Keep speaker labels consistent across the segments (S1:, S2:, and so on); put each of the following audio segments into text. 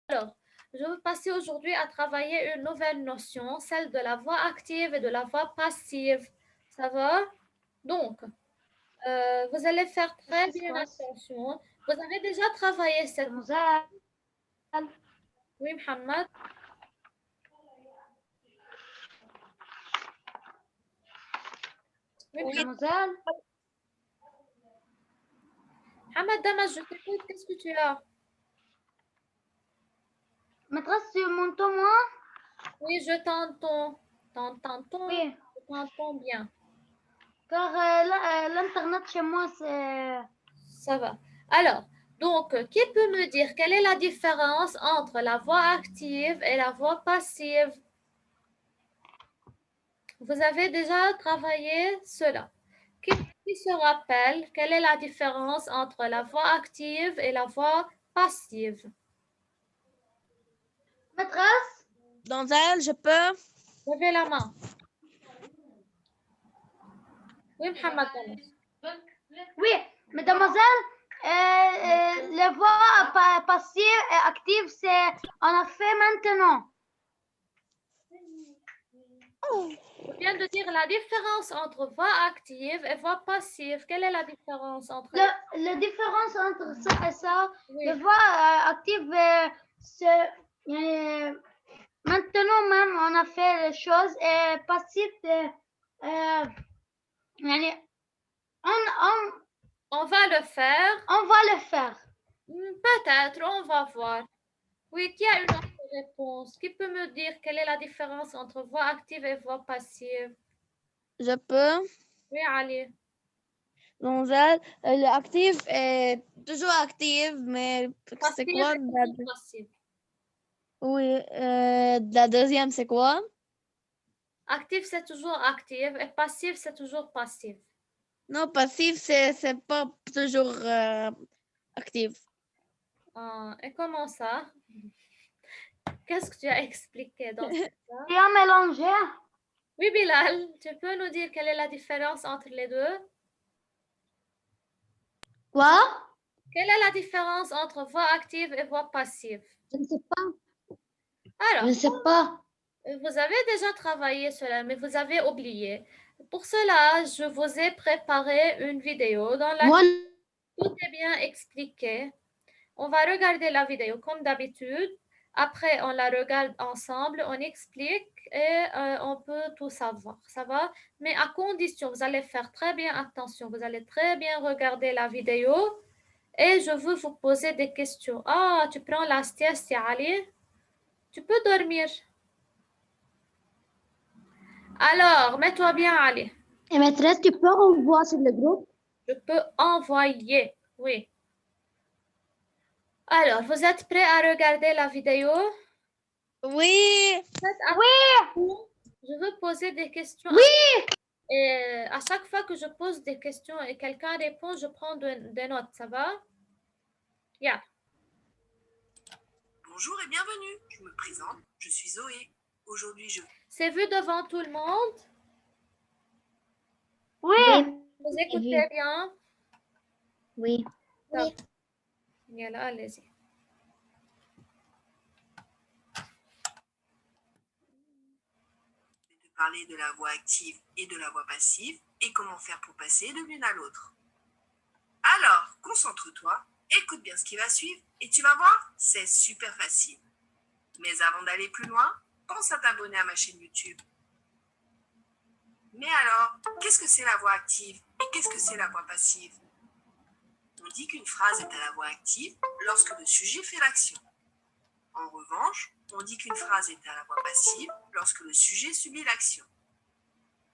S1: Alors, je vais passer aujourd'hui à travailler une nouvelle notion, celle de la voix active et de la voix passive. Ça va? Donc, vous allez faire très bien attention. Vous avez déjà travaillé cette...
S2: Mademoiselle,
S1: Oui, Mohamed. Oui,
S2: mademoiselle,
S1: Mohamed Damas, je t'écoute. Qu'est-ce que tu as?
S2: maîtresse, tu m'entends moi?
S1: Oui, je t'entends. T'entends?
S2: Oui,
S1: Je t'entends bien.
S2: car l'Internet chez moi, c'est...
S1: Ça va. Alors, donc, qui peut me dire quelle est la différence entre la voix active et la voix passive? Vous avez déjà travaillé cela. Qui se rappelle quelle est la différence entre la voix active et la voix passive?
S2: Maîtresse?
S3: Donzel, je peux?
S1: Levez la main. Oui, Mohamed Damas.
S2: Oui, mademoiselle, les voix passives et actives, c'est... On a fait maintenant.
S1: Je viens de dire la différence entre voix active et voix passive. Quelle est la différence entre
S2: La différence entre ça et ça,
S1: Oui.
S2: les voix actives, c'est... maintenant même, on a fait les choses et passives,
S1: On va le faire.
S2: On va le faire.
S1: Peut-être, on va voir. Oui, qui a une autre réponse? Qui peut me dire quelle est la différence entre voix active et voix passive?
S3: Je peux?
S1: Oui, Ali.
S3: Donzel, le actif est toujours actif, mais c'est
S1: Passive
S3: quoi?
S1: et toujours passive.
S3: Oui, la deuxième, c'est quoi?
S1: Active, c'est toujours active et passive, c'est toujours passive.
S3: Non, passif, c'est pas toujours actif.
S1: Et comment ça? Qu'est-ce que tu as expliqué dans ça?
S2: Tu as mélangé?
S1: Oui, Bilal, tu peux nous dire quelle est la différence entre les deux?
S2: Quoi?
S1: Quelle est la différence entre voix active et voix passive?
S2: Je ne sais pas.
S1: Alors,
S2: Je ne sais pas.
S1: vous avez déjà travaillé cela, mais vous avez oublié. Pour cela, je vous ai préparé une vidéo dans laquelle
S2: Moi,
S1: tout est bien expliqué. On va regarder la vidéo comme d'habitude. Après, on la regarde ensemble, on explique et on peut tout savoir. Ça va? Mais à condition, vous allez faire très bien attention. Vous allez très bien regarder la vidéo et je veux vous poser des questions. Ah, tu prends la sieste, Ali? Tu peux dormir. Alors, mets-toi bien, Ali.
S2: et maîtresse, tu peux envoyer sur le groupe?
S1: Je peux envoyer. Oui. Alors, vous êtes prêts à regarder la vidéo?
S3: Oui!
S2: Oui!
S1: Je veux poser des questions.
S2: Oui!
S1: Et à chaque fois que je pose des questions et quelqu'un répond, je prends des notes. Ça va? Yeah.
S4: Bonjour et bienvenue. Je me présente, je suis Zoé. Aujourd'hui,
S1: C'est vu devant tout le monde?
S2: Oui!
S1: Vous écoutez bien?
S2: Oui.
S1: Oui. Yalla, allez-y.
S4: vais te parler de la voix active et de la voix passive et comment faire pour passer de l'une à l'autre. Alors, concentre-toi, écoute bien ce qui va suivre et tu vas voir, c'est super facile. Mais avant d'aller plus loin, pense à t'abonner à ma chaîne YouTube. Mais alors, qu'est-ce que c'est la voix active et qu'est-ce que c'est la voix passive? On dit qu'une phrase est à la voix active lorsque le sujet fait l'action. En revanche, on dit qu'une phrase est à la voix passive lorsque le sujet subit l'action.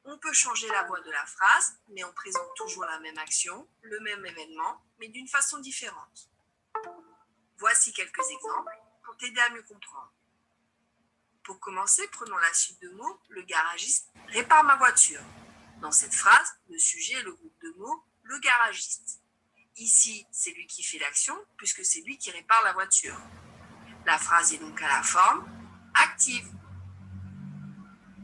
S4: On peut changer la voix de la phrase, mais on présente toujours la même action, le même événement, mais d'une façon différente. Voici quelques exemples pour t'aider à mieux comprendre. Pour commencer, prenons la suite de mots. Le garagiste répare ma voiture. Dans cette phrase, le sujet est le groupe de mots le garagiste. Ici, c'est lui qui fait l'action puisque c'est lui qui répare la voiture. La phrase est donc à la forme active.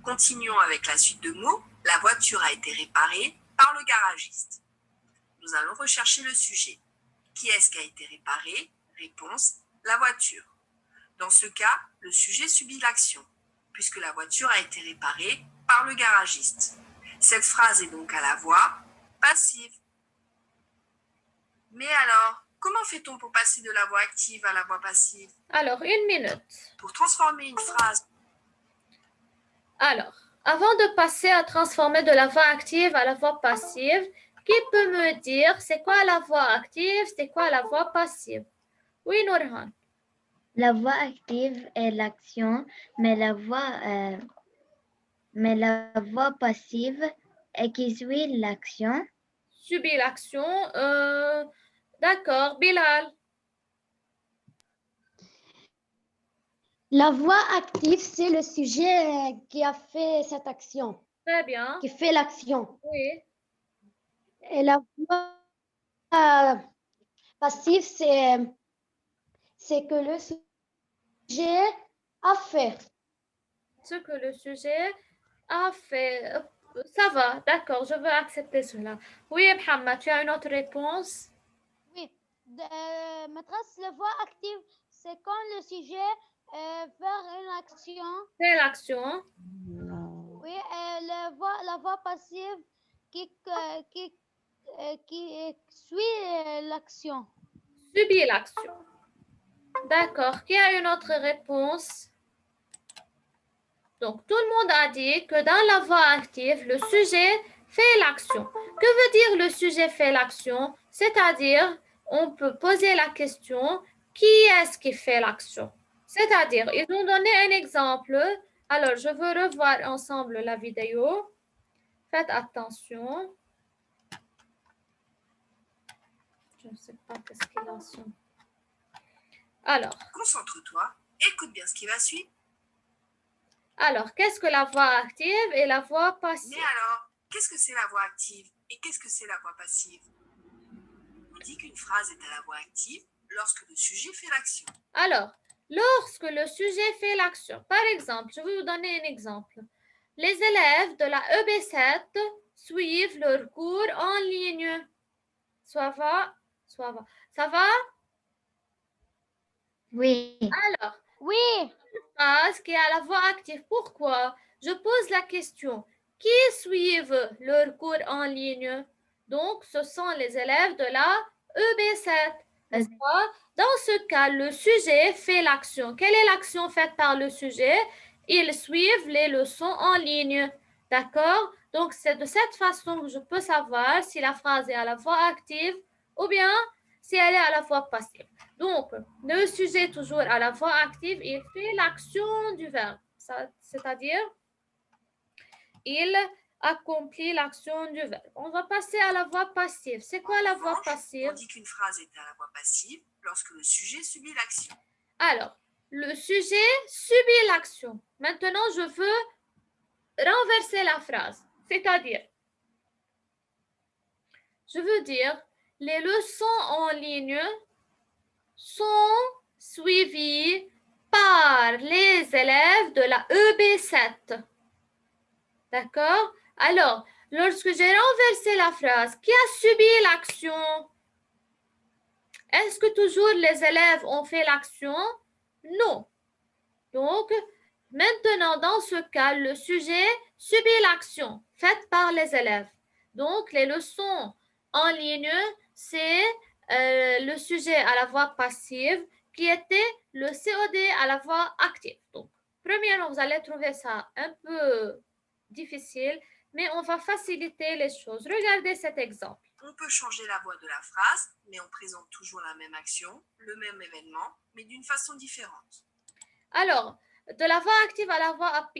S4: Continuons avec la suite de mots. La voiture a été réparée par le garagiste. Nous allons rechercher le sujet. Qui est-ce qui a été réparé? Réponse, la voiture. Dans ce cas, le sujet subit l'action, puisque la voiture a été réparée par le garagiste. Cette phrase est donc à la voix passive. Mais alors, comment fait-on pour passer de la voix active à la voix passive?
S1: Alors, une minute.
S4: Pour transformer une phrase
S1: Alors, avant de passer à transformer de la voix active à la voix passive, qui peut me dire c'est quoi la voix active, c'est quoi la voix passive? Oui, Nourhan.
S5: La voix active est l'action, mais la voix passive est qui suit l'action.
S1: Subit l'action. D'accord, Bilal.
S2: La voix active, c'est le sujet qui a fait cette action,
S1: Très bien.
S2: qui fait l'action.
S1: Oui.
S2: Et la voix passive, c'est que le sujet a fait.
S1: Ce que le sujet a fait. Ça va, d'accord, je veux accepter cela. Oui, Mohamed, tu as une autre réponse?
S2: Oui. Maîtresse, la voix active, c'est quand le sujet fait une action.
S1: C'est l'action.
S2: Oui, et la voix passive qui suit l'action.
S1: Subit l'action. D'accord. Qui a une autre réponse? Donc, tout le monde a dit que dans la voix active, le sujet fait l'action. Que veut dire le sujet fait l'action? C'est-à-dire, on peut poser la question, qui est-ce qui fait l'action? C'est-à-dire, ils ont donné un exemple. Alors, je veux revoir ensemble la vidéo. Faites attention. Je ne sais pas qu'est-ce qu'il en sont. Alors,
S4: concentre-toi, écoute bien ce qui va suivre.
S1: qu'est-ce que la voix active et la voix passive?
S4: Mais alors, qu'est-ce que c'est la voix active et qu'est-ce que c'est la voix passive? On dit qu'une phrase est à la voix active lorsque le sujet fait l'action.
S1: Alors, lorsque le sujet fait l'action, par exemple, je vais vous donner un exemple. Les élèves de la EB7 suivent leur cours en ligne. Ça va? Ça va?
S5: Oui.
S1: Alors,
S2: Oui,
S1: phrase qui a la voix active. Pourquoi? Je pose la question. Qui suivent leur cours en ligne? Donc, ce sont les élèves de la EB7. N'est-ce pas? Dans ce cas, le sujet fait l'action. Quelle est l'action faite par le sujet? Ils suivent les leçons en ligne. D'accord? Donc, c'est de cette façon que je peux savoir si la phrase est à la voix active ou bien si elle est à la voix passive. Donc, le sujet toujours à la voix active, il fait l'action du verbe. C'est-à-dire, il accomplit l'action du verbe. On va passer à la voix passive. C'est quoi la voix passive?
S4: On dit qu'une phrase est à la voix passive lorsque le sujet subit l'action.
S1: Alors, le sujet subit l'action. Maintenant, je veux renverser la phrase. C'est-à-dire, je veux dire, les leçons en ligne sont suivies par les élèves de la EB7. D'accord? Alors, lorsque j'ai renversé la phrase, qui a subi l'action? Est-ce que toujours les élèves ont fait l'action? Non. Donc, maintenant, dans ce cas, le sujet subit l'action faite par les élèves. Donc, les leçons en ligne, c'est le sujet à la voix passive qui était le COD à la voix active. Donc, premièrement, vous allez trouver ça un peu difficile, mais on va faciliter les choses. Regardez cet exemple.
S4: On peut changer la voix de la phrase, mais on présente toujours la même action, le même événement, mais d'une façon différente.
S1: Alors, de la voix active à la voix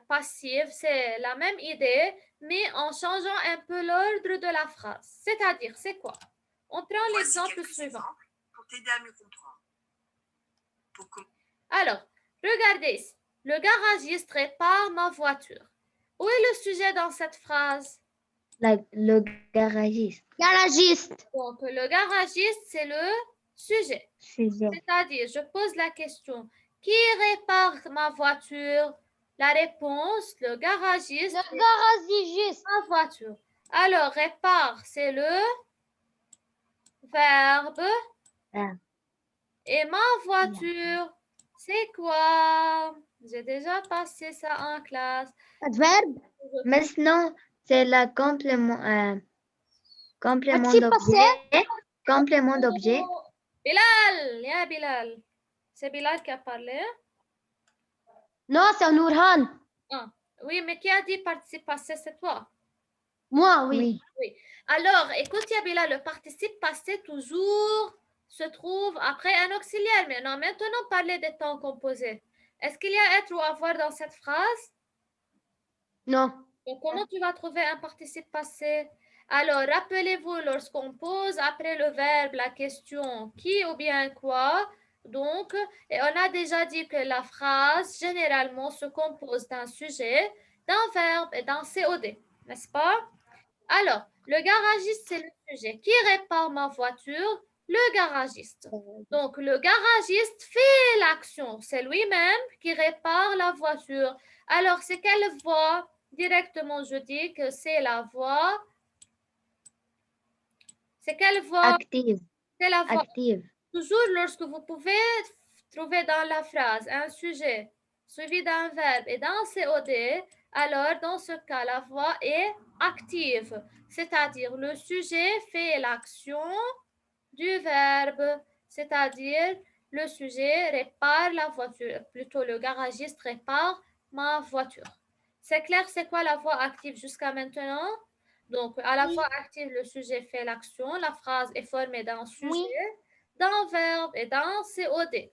S1: passive, c'est la même idée, mais en changeant un peu l'ordre de la phrase. C'est-à-dire, c'est quoi? On prend
S4: Voici
S1: l'exemple
S4: quelques
S1: suivant.
S4: exemples pour t'aider à mieux comprendre.
S1: Alors, regardez ici. Le garagiste répare ma voiture. Où est le sujet dans cette phrase?
S5: Le garagiste.
S2: garagiste.
S1: Donc, le garagiste, c'est le sujet. C'est-à-dire, je pose la question, qui répare ma voiture? La réponse, le garagiste.
S2: Le garagiste.
S1: Ma voiture. Alors, répare, c'est le verbe.
S5: Ah.
S1: Et ma voiture, C'est quoi? J'ai déjà passé ça en classe.
S5: Adverbe. Mais sinon, c'est la complément
S2: Actif
S5: d'objet. Complément d'objet.
S1: Oh, Bilal, ya Bilal. C'est Bilal qui a parlé.
S2: Non, c'est Nourhan.
S1: Ah, oui, mais qui a dit participe passé? C'est toi.
S2: Moi, oui.
S5: Oui.
S1: Alors, écoute, Yabila, le participe passé toujours se trouve après un auxiliaire. Mais non, maintenant, parler des temps composés. Est-ce qu'il y a être ou avoir dans cette phrase?
S2: Non.
S1: Donc, comment tu vas trouver un participe passé? Alors, rappelez-vous, lorsqu'on pose après le verbe la question qui ou bien quoi, donc, et on a déjà dit que la phrase, généralement, se compose d'un sujet, d'un verbe et d'un COD, n'est-ce pas? Alors, le garagiste, c'est le sujet. Qui répare ma voiture? Le garagiste. Donc, le garagiste fait l'action. C'est lui-même qui répare la voiture. Alors, c'est quelle voix? Directement, je dis que c'est la voix. C'est quelle voix?
S5: Active.
S1: C'est la voix.
S5: Active.
S1: Toujours lorsque vous pouvez trouver dans la phrase un sujet suivi d'un verbe et d'un COD, alors dans ce cas, la voix est active, c'est-à-dire le sujet fait l'action du verbe, c'est-à-dire le sujet répare la voiture, plutôt le garagiste répare ma voiture. C'est clair, c'est quoi la voix active jusqu'à maintenant? Donc, à la voix active, le sujet fait l'action, la phrase est formée d'un sujet, d'un verbe et d'un COD.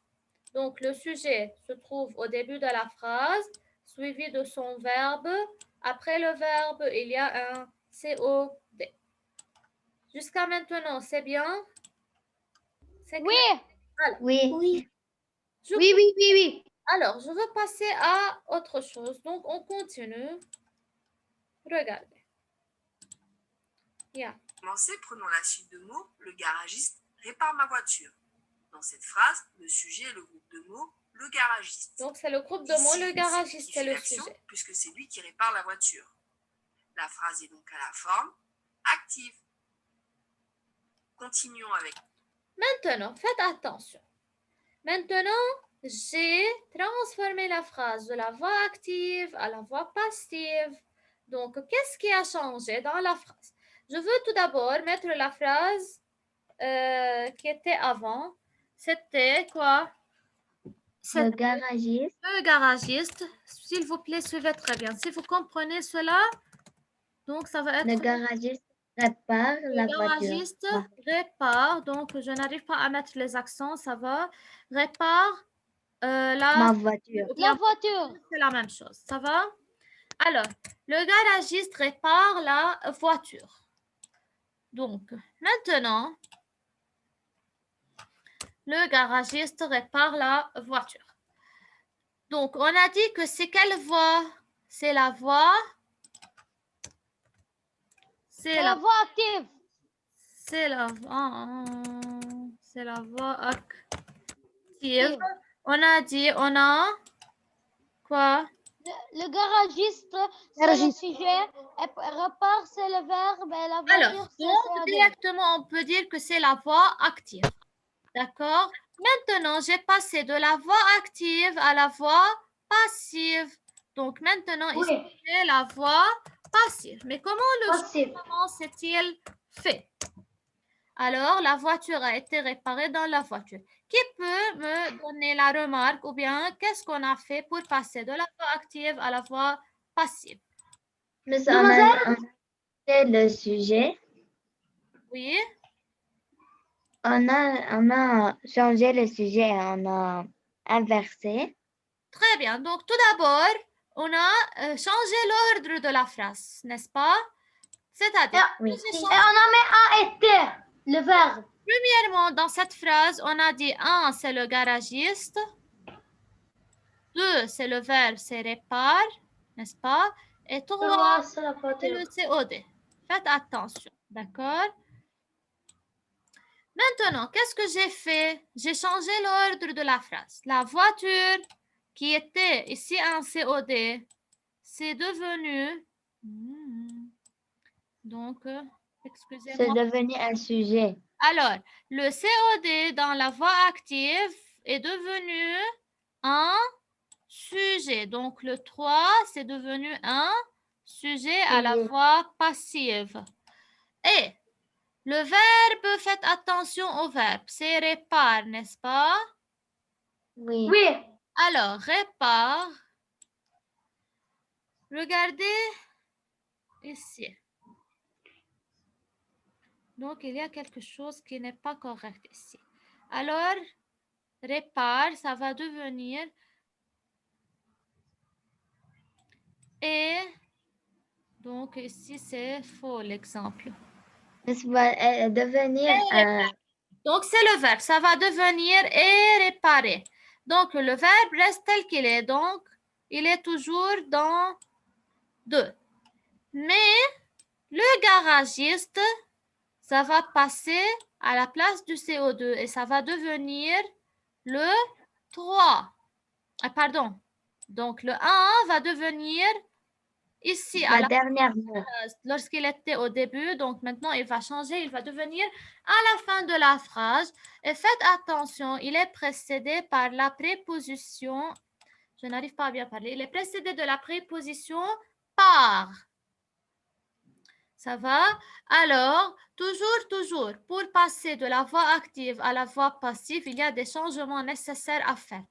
S1: Donc, le sujet se trouve au début de la phrase, suivi de son verbe. Après le verbe, il y a un COD. Jusqu'à maintenant, c'est bien? C'est
S2: Oui.
S1: clair?
S5: Oui.
S2: Oui.
S1: Je
S2: Oui, oui, oui, oui.
S1: Alors, je veux passer à autre chose. Donc, on continue. Regardez. Yeah.
S4: Commencez, prenons la suite de mots. Le garagiste répare ma voiture. Dans cette phrase, le sujet est le groupe de mots le garagiste.
S1: Donc, c'est le groupe de
S4: Ici,
S1: mots. Le
S4: c'est lui
S1: garagiste,
S4: qui
S1: c'est
S4: fait
S1: le
S4: l'action,
S1: sujet.
S4: puisque c'est lui qui répare la voiture. La phrase est donc à la forme active. Continuons avec.
S1: Maintenant, faites attention. Maintenant, j'ai transformé la phrase de la voix active à la voix passive. Donc, qu'est-ce qui a changé dans la phrase? Je veux tout d'abord mettre la phrase qui était avant. C'était quoi?
S5: Le garagiste.
S1: Le garagiste. S'il vous plaît, suivez très bien. Si vous comprenez cela, donc ça va être...
S5: Le garagiste répare la
S1: Le
S5: voiture.
S1: garagiste répare, donc je n'arrive pas à mettre les accents, ça va. Répare
S5: Ma voiture.
S1: ou bien
S2: La voiture.
S1: c'est la même chose, ça va? Alors, le garagiste répare la voiture. Donc, maintenant, le garagiste répare la voiture. Donc, on a dit que c'est quelle voix? C'est la voix. C'est
S2: La voix active.
S1: C'est la voix active. On a dit, on a quoi?
S2: Le garagiste, c'est le sujet. Et repart, c'est le verbe. Et la voiture,
S1: Alors,
S2: c'est
S1: donc
S2: COD.
S1: directement, on peut dire que c'est la voix active. D'accord? Maintenant, j'ai passé de la voix active à la voix passive. Donc maintenant, ici, c'est la voix passive. Mais comment s'est-il fait? Alors, la voiture a été réparée dans la voiture. Qui peut me donner la remarque ou bien qu'est-ce qu'on a fait pour passer de la voix active à la voix passive?
S5: Mais on a fait le sujet.
S1: Oui.
S5: On a changé le sujet. On a inversé.
S1: Très bien. Donc, tout d'abord, on a changé l'ordre de la phrase, n'est-ce pas? C'est-à-dire,
S5: Oui.
S2: Et on a mis un été, le verbe.
S1: premièrement, dans cette phrase, on a dit 1, c'est le garagiste. 2, c'est le verbe, c'est répare, n'est-ce pas? Et 3,
S2: C'est la
S1: c'est
S2: voiture.
S1: le COD. Faites attention, d'accord? Maintenant, qu'est-ce que j'ai fait? J'ai changé l'ordre de la phrase. La voiture qui était ici un COD, c'est devenu... Donc,
S5: C'est
S1: excusez-moi.
S5: devenu un sujet.
S1: Alors, le COD dans la voix active est devenu un sujet. Donc, le 3, c'est devenu un sujet à la voix passive. Et le verbe, faites attention au verbe, c'est répare, n'est-ce pas?
S5: Oui.
S2: Oui.
S1: Alors, répare. Regardez ici. Donc, il y a quelque chose qui n'est pas correct ici. Alors, répare, ça va devenir et. Donc, ici, c'est faux l'exemple.
S5: Ça va devenir
S1: Donc, c'est le verbe. Ça va devenir et réparer. Donc, le verbe reste tel qu'il est. Donc, il est toujours dans 2. Mais le garagiste, ça va passer à la place du CO2 et ça va devenir le 3. Ah, pardon. Donc, le 1 va devenir ici à
S5: la
S1: la
S5: dernière mot.
S1: lorsqu'il était au début. Donc, maintenant, il va changer. Il va devenir à la fin de la phrase. Et faites attention, il est précédé par la préposition. Je n'arrive pas à bien parler. Il est précédé de la préposition par. Ça va? Alors, toujours, pour passer de la voix active à la voix passive, il y a des changements nécessaires à faire.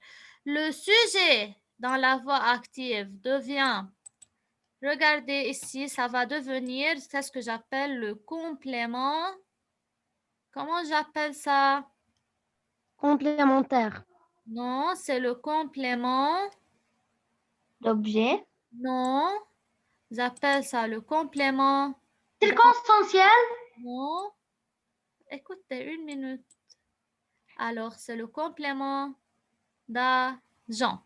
S1: Le sujet dans la voix active devient, regardez ici, ça va devenir, c'est ce que j'appelle le complément. Comment j'appelle ça?
S3: Complémentaire.
S1: Non, c'est le complément.
S5: L'objet.
S1: Non, j'appelle ça le complément.
S2: Circonstanciel.
S1: Non. Écoutez, une minute. Alors, c'est le complément d'agent.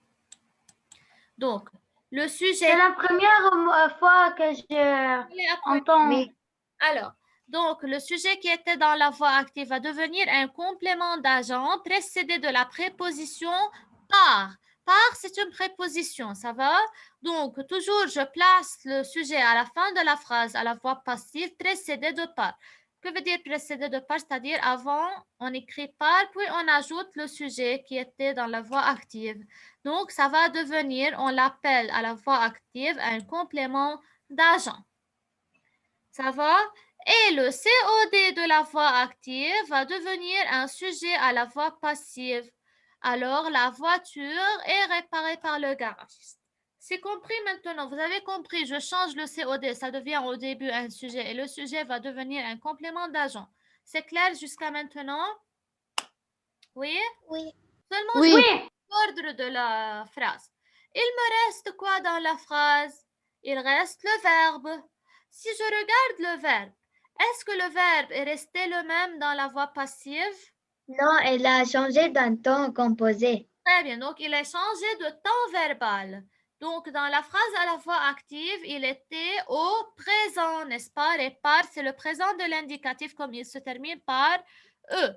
S1: Donc, le sujet.
S2: C'est la première fois que je entends.
S5: Oui.
S1: Alors, donc, le sujet qui était dans la voix active va devenir un complément d'agent précédé de la préposition par. Par, c'est une préposition, ça va? Donc, toujours, je place le sujet à la fin de la phrase à la voix passive précédé de par. Que veut dire précédé de par? C'est-à-dire avant, on écrit par, puis on ajoute le sujet qui était dans la voix active. Donc, ça va devenir, on l'appelle à la voix active un complément d'agent. Ça va? Et le COD de la voix active va devenir un sujet à la voix passive. Alors, la voiture est réparée par le garagiste. C'est compris maintenant. Vous avez compris, je change le COD. Ça devient au début un sujet et le sujet va devenir un complément d'agent. C'est clair jusqu'à maintenant? Oui?
S5: Oui.
S1: Seulement,
S3: Oui.
S1: je l'ordre de la phrase. Il me reste quoi dans la phrase? Il reste le verbe. Si je regarde le verbe, est-ce que le verbe est resté le même dans la voix passive?
S5: Non, elle a changé d'un ton composé.
S1: Très bien, donc il a changé de temps verbal. Donc dans la phrase à la voix active, il était au présent, n'est-ce pas? Répare, c'est le présent de l'indicatif comme il se termine par E.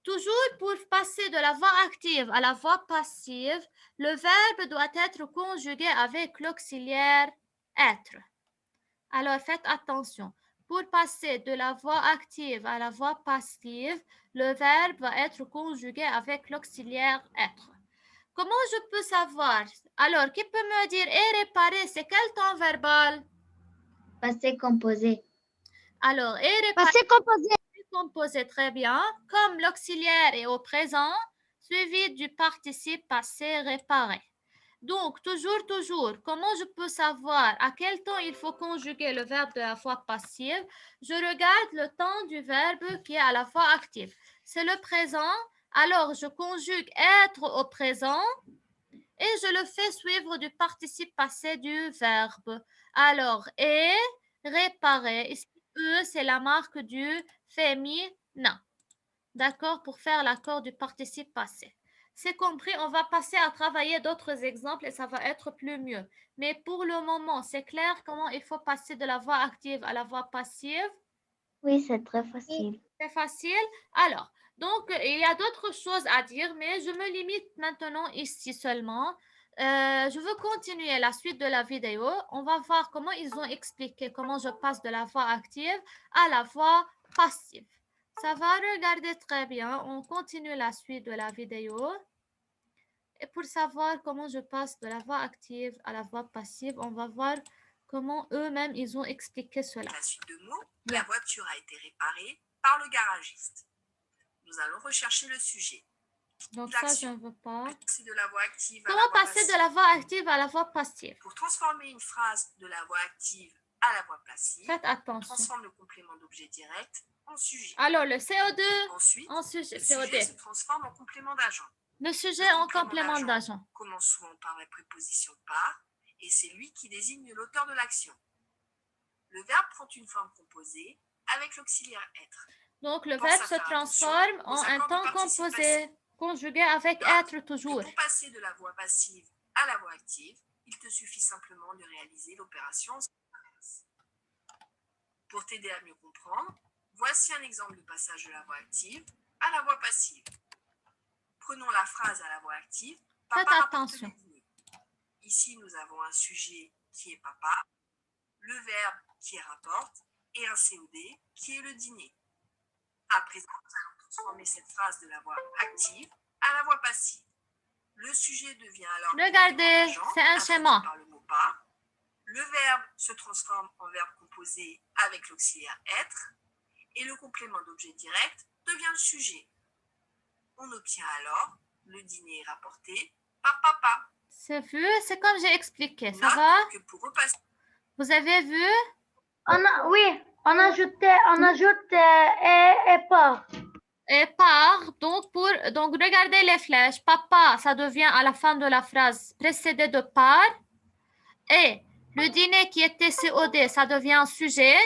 S1: Toujours pour passer de la voix active à la voix passive, le verbe doit être conjugué avec l'auxiliaire être. Alors faites attention. Pour passer de la voix active à la voix passive, le verbe va être conjugué avec l'auxiliaire être. Comment je peux savoir? Alors, qui peut me dire et réparer, c'est quel temps verbal?
S5: Passé composé.
S1: Alors, et réparer.
S3: Passé composé.
S1: Composé, très bien. Comme l'auxiliaire est au présent, suivi du participe passé réparé. Donc, toujours, comment je peux savoir à quel temps il faut conjuguer le verbe de la voix passive? Je regarde le temps du verbe qui est à la voix active. C'est le présent, alors je conjugue être au présent et je le fais suivre du participe passé du verbe. Alors, et réparer. Ici, E, c'est la marque du féminin. D'accord? Pour faire l'accord du participe passé. C'est compris, on va passer à travailler d'autres exemples et ça va être plus mieux. Mais pour le moment, c'est clair comment il faut passer de la voix active à la voix passive?
S5: Oui, c'est très facile.
S1: C'est facile. Alors, donc, il y a d'autres choses à dire, mais je me limite maintenant ici seulement. Je veux continuer la suite de la vidéo. On va voir comment ils ont expliqué comment je passe de la voix active à la voix passive. Ça va, regardez très bien. On continue la suite de la vidéo. Et pour savoir comment je passe de la voix active à la voix passive, on va voir comment eux-mêmes ils ont expliqué cela.
S4: La suite de mots,
S1: Bien.
S4: la voiture a été réparée par le garagiste. Nous allons rechercher le sujet.
S1: Donc ça, je
S4: L'action.
S1: ne veux pas.
S4: Passer de la voix active à la
S1: Comment
S4: voix
S1: passer de
S4: passive.
S1: la voix active à la voix passive?
S4: Pour transformer une phrase de la voix active à la voix passive,
S1: Faites
S4: on
S1: attention.
S4: transforme le complément d'objet direct en sujet.
S1: Alors, le CO2
S4: Ensuite,
S1: en sujet,
S4: le sujet se
S1: COD.
S4: transforme en complément d'agent.
S1: Le sujet
S4: Le
S1: en
S4: complément
S1: complément d'agent.
S4: commence souvent par la préposition par et c'est lui qui désigne l'auteur de l'action. Le verbe prend une forme composée avec l'auxiliaire être.
S1: Donc, le
S4: Pense
S1: verbe
S4: à
S1: se
S4: faire
S1: transforme
S4: attention aux
S1: en un
S4: accords de
S1: temps
S4: participe
S1: composé, conjugué avec
S4: Note
S1: être
S4: que
S1: toujours.
S4: pour passer de la voix passive à la voix active, il te suffit simplement de réaliser l'opération inverse. Pour t'aider à mieux comprendre, voici un exemple de passage de la voix active à la voix passive. Prenons la phrase à la voix active.
S1: Faites
S4: Papa rapporte
S1: attention.
S4: le dîner. Ici, nous avons un sujet qui est papa, le verbe qui est rapporte et un COD qui est le dîner. À présent, nous allons transformer cette phrase de la voix active à la voix passive. Le sujet devient alors
S1: Regardez, c'est un schéma.
S4: par le mot par. Le verbe se transforme en verbe composé avec l'auxiliaire être et le complément d'objet direct devient le sujet. On obtient alors le dîner rapporté par papa.
S1: C'est vu, c'est comme j'ai expliqué, ça
S4: Note
S1: va?
S4: que pour repasser
S1: Vous avez vu?
S2: Oui, on ajoute et pas.
S1: Et par, donc regardez les flèches. Papa, ça devient à la fin de la phrase précédé de par. Et le dîner qui était COD, ça devient un sujet.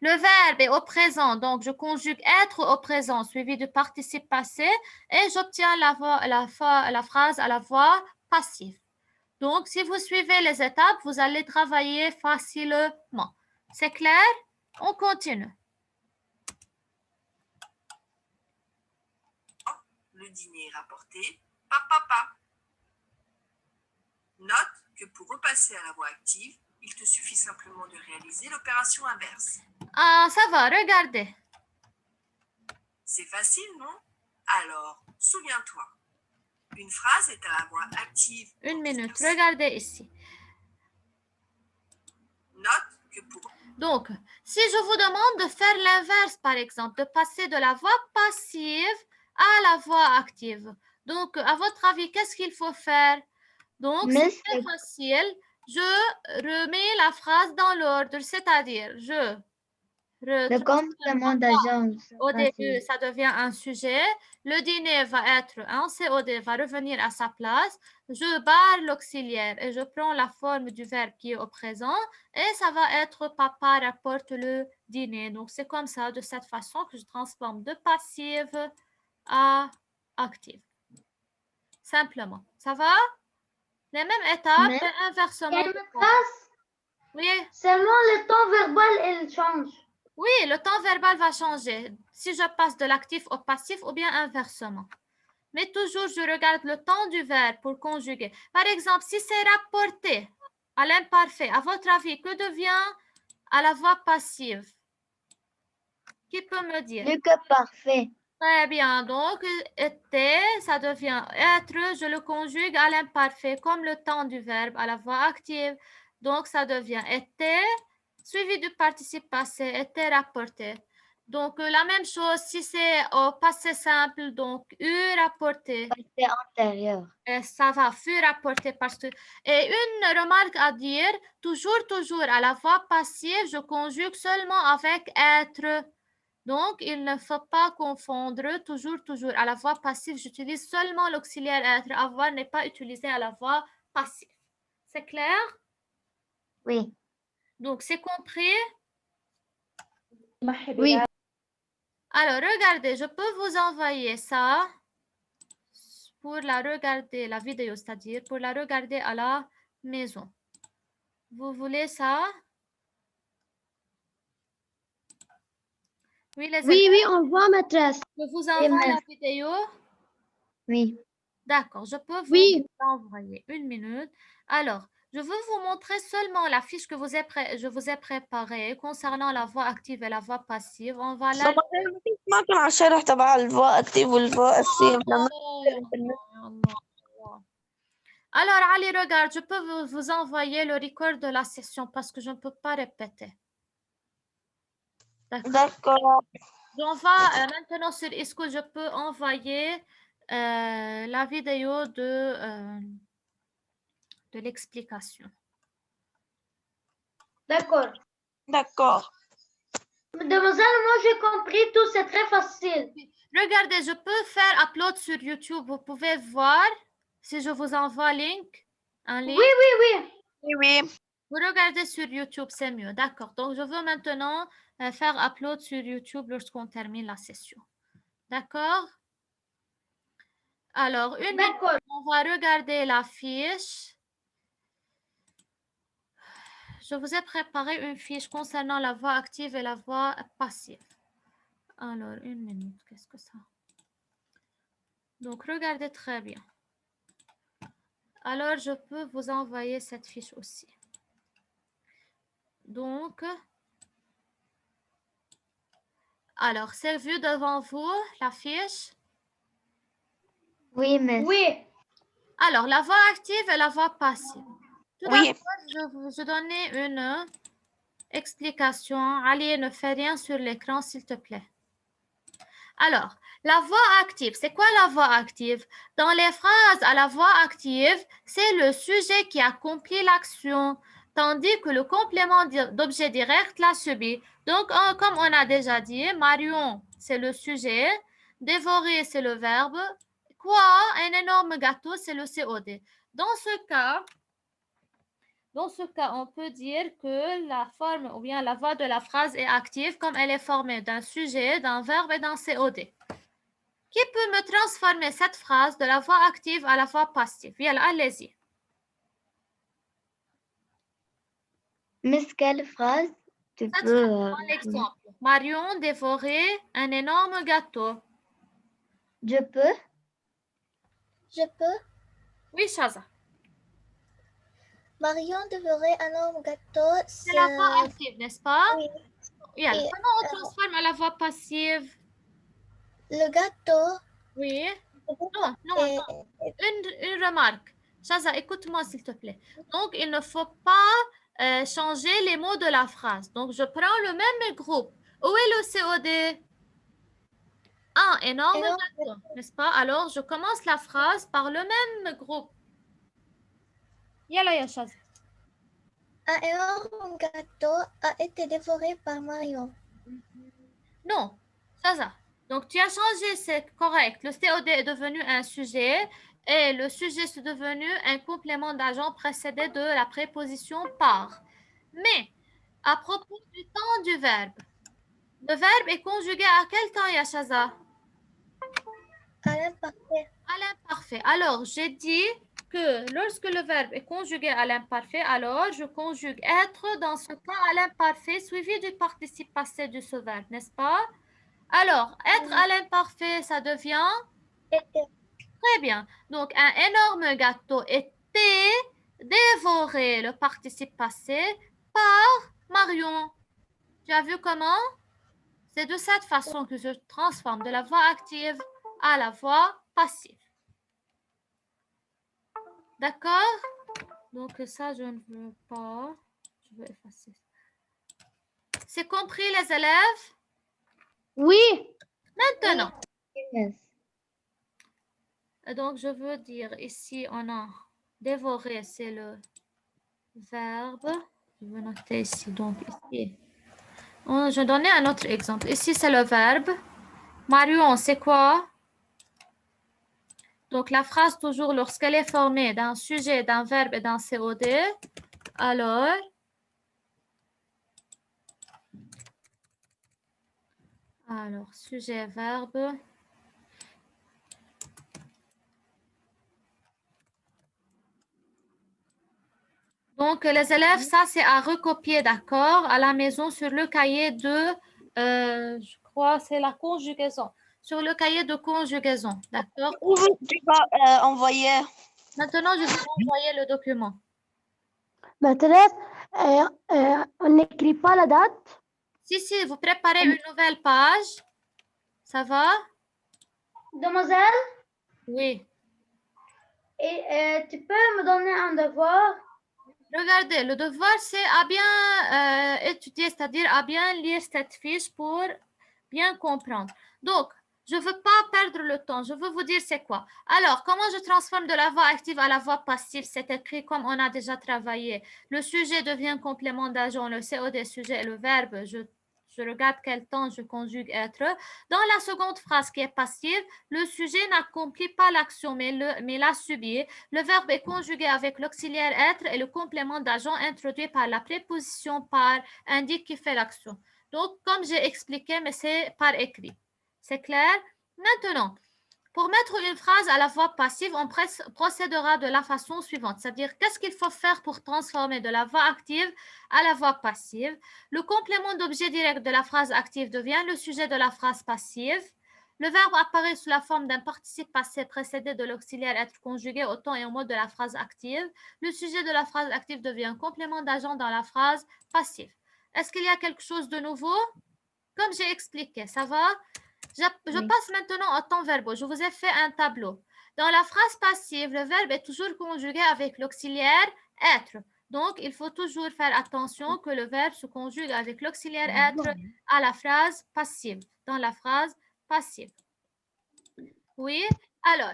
S1: Le verbe est au présent, donc je conjugue être au présent suivi du participe passé et j'obtiens la phrase à la voix passive. Donc, si vous suivez les étapes, vous allez travailler facilement. C'est clair? On continue.
S4: le dîner rapporté par papa. Note que pour repasser à la voix active, il te suffit simplement de réaliser l'opération inverse.
S1: Ah, ça va, regardez.
S4: C'est facile, non? Alors, souviens-toi. Une phrase est à la voix active.
S1: Une minute, regardez ici.
S4: Note que pour...
S1: Donc, si je vous demande de faire l'inverse, par exemple, de passer de la voix passive à la voix active. Donc, à votre avis, qu'est-ce qu'il faut faire? Donc, c'est très facile. Je remets la phrase dans l'ordre, c'est-à-dire,
S5: Le complément d'agent.
S1: au début, ça devient un sujet. Le dîner va être un COD, va revenir à sa place. Je barre l'auxiliaire et je prends la forme du verbe qui est au présent. Et ça va être papa rapporte le dîner. Donc, c'est comme ça, de cette façon que je transforme de passive à active. Simplement. Ça va? Les mêmes étapes, mais inversement. Oui.
S2: Seulement le temps verbal, il change.
S1: Oui, le temps verbal va changer si je passe de l'actif au passif ou bien inversement. Mais toujours, je regarde le temps du verbe pour conjuguer. Par exemple, si c'est rapporté à l'imparfait, à votre avis, que devient à la voix passive? Qui peut me dire?
S5: Le cas parfait.
S1: Très bien. Donc, était, ça devient être, je le conjugue à l'imparfait, comme le temps du verbe à la voix active. Donc, ça devient était, suivi du participe passé, était rapporté. Donc, la même chose si c'est au passé simple, donc eu rapporté.
S5: Passé antérieur.
S1: Et ça va, fut rapporté parce que... Et une remarque à dire, toujours à la voix passive, je conjugue seulement avec être. Donc, il ne faut pas confondre toujours à la voix passive. J'utilise seulement l'auxiliaire être. Avoir n'est pas utilisé à la voix passive. C'est clair?
S5: Oui.
S1: Donc, c'est compris?
S5: Oui.
S1: Alors, regardez, je peux vous envoyer ça pour la regarder, la vidéo, c'est-à-dire pour la regarder à la maison. Vous voulez ça? Oui, les élèves,
S5: Oui, on voit, maîtresse.
S1: je vous envoie la vidéo.
S5: Oui.
S1: D'accord, je peux vous
S5: Oui.
S1: envoyer une minute. Alors, je veux vous montrer seulement la fiche que je vous ai préparée concernant la voix active et la voix passive. On va la...
S3: ما كان على الشرح تبع الفوا اكتيف والفوا اسيف
S1: يا الله. Alors, Ali, regarde, je peux vous envoyer le record de la session parce que je ne peux pas répéter. D'accord.
S3: D'accord.
S1: J'envoie maintenant sur eSchool, je peux envoyer la vidéo de l'explication.
S2: D'accord.
S3: D'accord.
S2: Mademoiselle, moi j'ai compris tout, c'est très facile.
S1: Regardez, je peux faire upload sur YouTube. Vous pouvez voir si je vous envoie un link.
S2: Oui, oui, oui.
S3: Oui, oui.
S1: Vous regardez sur YouTube, c'est mieux. D'accord. Donc, je veux maintenant faire upload sur YouTube lorsqu'on termine la session. D'accord? Alors, une minute,
S2: D'accord.
S1: on va regarder la fiche. Je vous ai préparé une fiche concernant la voix active et la voix passive. Alors, une minute, qu'est-ce que ça? Donc, regardez très bien. Alors, je peux vous envoyer cette fiche aussi. Donc, alors, c'est vu devant vous, la fiche?
S5: Oui, miss.
S2: Oui.
S1: Alors, la voix active et la voix passive. Tout
S3: Oui.
S1: d'abord, je donnais une explication. Ali, ne fais rien sur l'écran, s'il te plaît. Alors, la voix active, c'est quoi la voix active? Dans les phrases à la voix active, c'est le sujet qui accomplit l'action, tandis que le complément d'objet direct l'a subi. Donc, comme on a déjà dit, Marion, c'est le sujet, dévorer, c'est le verbe, quoi, un énorme gâteau, c'est le COD. Dans ce cas, on peut dire que la forme ou bien la voix de la phrase est active comme elle est formée d'un sujet, d'un verbe et d'un COD. Qui peut me transformer cette phrase de la voix active à la voix passive? Yalla, allez-y.
S5: Miss, quelle phrase tu
S1: Cette
S5: peux...
S1: phrase, prends l'exemple. Marion dévorait un énorme gâteau.
S5: Je peux?
S6: Je peux.
S1: Oui, Shaza.
S6: Marion dévorait un énorme gâteau.
S1: C'est la voix active, n'est-ce pas?
S6: Oui.
S1: Yalla.
S6: Et,
S1: Comment on transforme à la voix passive?
S6: Le gâteau
S1: Oui. Non, non,
S6: est...
S1: non. Une remarque. Shaza, écoute-moi s'il te plaît. Donc, il ne faut pas changer les mots de la phrase. Donc, je prends le même groupe. Où est le COD? Un énorme gâteau, n'est-ce pas? Alors, je commence la phrase par le même groupe. Yalla, ya Shaza.
S6: Un énorme gâteau a été dévoré par Marion.
S1: Non, Shaza. Donc, tu as changé, c'est correct. Le COD est devenu un sujet et le sujet est devenu un complément d'agent précédé de la préposition par. Mais, à propos du temps du verbe, le verbe est conjugué à quel temps, ya Shaza?
S6: À l'imparfait.
S1: À l'imparfait. Alors, j'ai dit que lorsque le verbe est conjugué à l'imparfait, alors je conjugue être dans ce cas à l'imparfait suivi du participe passé de ce verbe, n'est-ce pas? Alors, être à l'imparfait, ça devient
S6: Était.
S1: très bien. Donc, un énorme gâteau était dévoré, le participe passé, par Marion. Tu as vu comment? C'est de cette façon que je transforme de la voix active à la voix passive. D'accord? Donc, ça, je ne veux pas. Je vais effacer. C'est compris, les élèves?
S2: Oui.
S1: Maintenant,
S5: Yes.
S1: donc, je veux dire, ici, on a dévoré, c'est le verbe. Je vais noter ici. Donc, ici. Je vais donner un autre exemple. Ici, c'est le verbe. Marion, c'est quoi? Donc, la phrase, toujours, lorsqu'elle est formée d'un sujet, d'un verbe et d'un COD, alors, sujet, verbe. Donc, les élèves, ça, c'est à recopier, d'accord, à la maison sur le cahier de, je crois, c'est la conjugaison. Sur le cahier de conjugaison, d'accord?
S3: Où tu vas envoyer?
S1: Maintenant, je vais envoyer le document.
S2: Maîtresse, on n'écrit pas la date.
S1: Si, vous préparez une nouvelle page. Ça va?
S2: Mademoiselle,
S1: Oui.
S2: Et tu peux me donner un devoir?
S1: Regardez, le devoir, c'est à bien étudier, c'est-à-dire à bien lire cette fiche pour bien comprendre. Donc, je ne veux pas perdre le temps. Je veux vous dire c'est quoi. Alors, comment je transforme de la voix active à la voix passive? C'est écrit comme on a déjà travaillé. Le sujet devient complément d'agent. On le CO des sujets et le verbe. Je regarde quel temps je conjugue être. Dans la seconde phrase qui est passive, le sujet n'accomplit pas l'action, mais l'a subi. Le verbe est conjugué avec l'auxiliaire être et le complément d'agent introduit par la préposition par indique qui fait l'action. Donc, comme j'ai expliqué, mais c'est par écrit. C'est clair? Maintenant, pour mettre une phrase à la voix passive, on procédera de la façon suivante, c'est-à-dire qu'est-ce qu'il faut faire pour transformer de la voix active à la voix passive. Le complément d'objet direct de la phrase active devient le sujet de la phrase passive. Le verbe apparaît sous la forme d'un participe passé précédé de l'auxiliaire être conjugué au temps et au mode de la phrase active. Le sujet de la phrase active devient complément d'agent dans la phrase passive. Est-ce qu'il y a quelque chose de nouveau? Comme j'ai expliqué, ça va? Je passe maintenant au temps verbal. Je vous ai fait un tableau. Dans la phrase passive, le verbe est toujours conjugué avec l'auxiliaire être. Donc, il faut toujours faire attention que le verbe se conjugue avec l'auxiliaire être à la phrase passive. Dans la phrase passive. Oui, alors,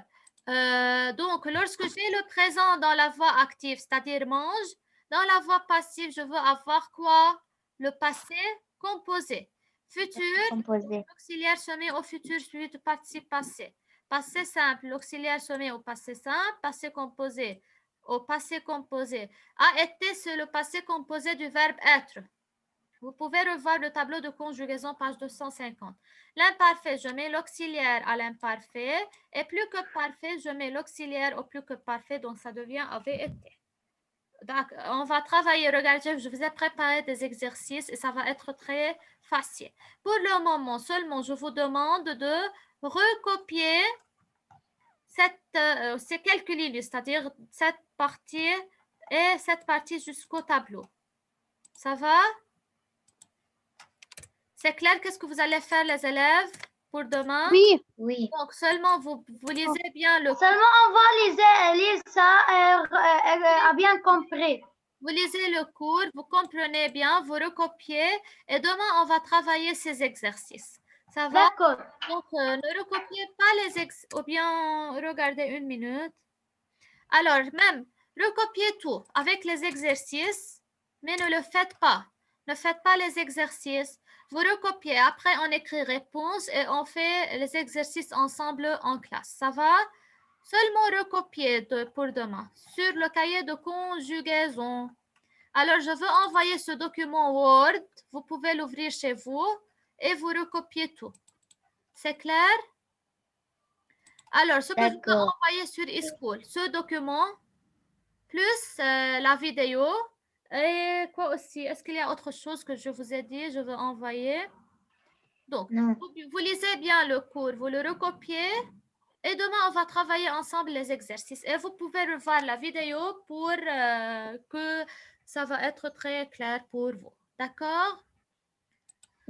S1: donc, lorsque j'ai le présent dans la voix active, c'est-à-dire mange, dans la voix passive, je veux avoir quoi? Le passé composé. Futur,
S5: Composé.
S1: l'auxiliaire se met au futur suivi du participe passé. Passé simple, l'auxiliaire se met au passé simple. Passé composé, au passé composé. A été, c'est le passé composé du verbe être. Vous pouvez revoir le tableau de conjugaison, page 250. L'imparfait, je mets l'auxiliaire à l'imparfait. Et plus que parfait, je mets l'auxiliaire au plus que parfait. Donc, ça devient avait été. Donc, on va travailler. Regardez, je vous ai préparé des exercices et ça va être très facile. Pour le moment, seulement, je vous demande de recopier ces quelques lignes, c'est-à-dire cette partie et cette partie jusqu'au tableau. Ça va? C'est clair, qu'est-ce que vous allez faire, les élèves, pour demain?
S3: Oui.
S5: Oui.
S1: Donc, seulement, vous lisez bien le...
S2: Seulement, on va lire ça à bien compris.
S1: Vous lisez le cours, vous comprenez bien, vous recopiez et demain, on va travailler ces exercices. Ça va?
S2: D'accord.
S1: Donc, ne recopiez pas les exercices, ou bien regardez une minute. Alors, même, recopiez tout avec les exercices, mais ne le faites pas. Ne faites pas les exercices. Vous recopiez, après on écrit réponse et on fait les exercices ensemble en classe. Ça va? Seulement recopier pour demain sur le cahier de conjugaison. Alors, je veux envoyer ce document Word. Vous pouvez l'ouvrir chez vous et vous recopiez tout. C'est clair? Alors, ce que je peux envoyer sur eSchool, ce document, plus la vidéo. Et quoi aussi? Est-ce qu'il y a autre chose que je vous ai dit? Je veux envoyer. Donc, vous lisez bien le cours, vous le recopiez. Et demain, on va travailler ensemble les exercices. Et vous pouvez revoir la vidéo pour que ça va être très clair pour vous. D'accord?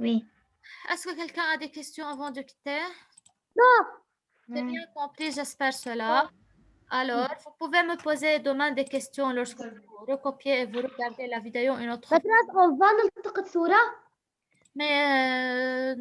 S5: Oui.
S1: Est-ce que quelqu'un a des questions avant de quitter?
S2: Non.
S1: C'est bien compris, j'espère cela. Alors, vous pouvez me poser demain des questions lorsque vous recopiez et vous regardez la vidéo une autre fois.
S2: on va نلتقط صورة.
S1: Mais